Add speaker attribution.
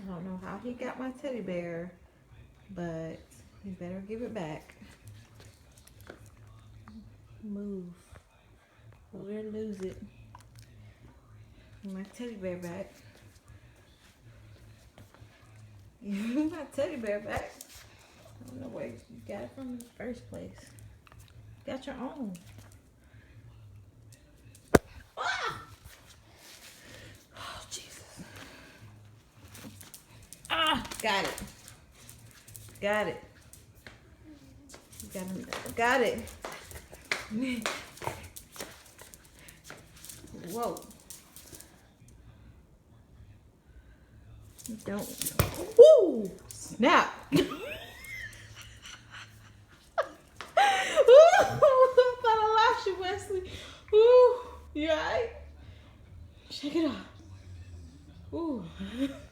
Speaker 1: I don't know how he got my teddy bear, but he better give it back. Move. We'll lose it. My teddy bear back. My teddy bear back. I don't know where you got it from in the first place. Got your own. Ah! Oh, Jesus. Ah, got it. Got it. Got it. Whoa. Don't. Woo! Snap. Ooh, I thought I lost you, Wesley. Ooh, you alright? Shake it off. Ooh.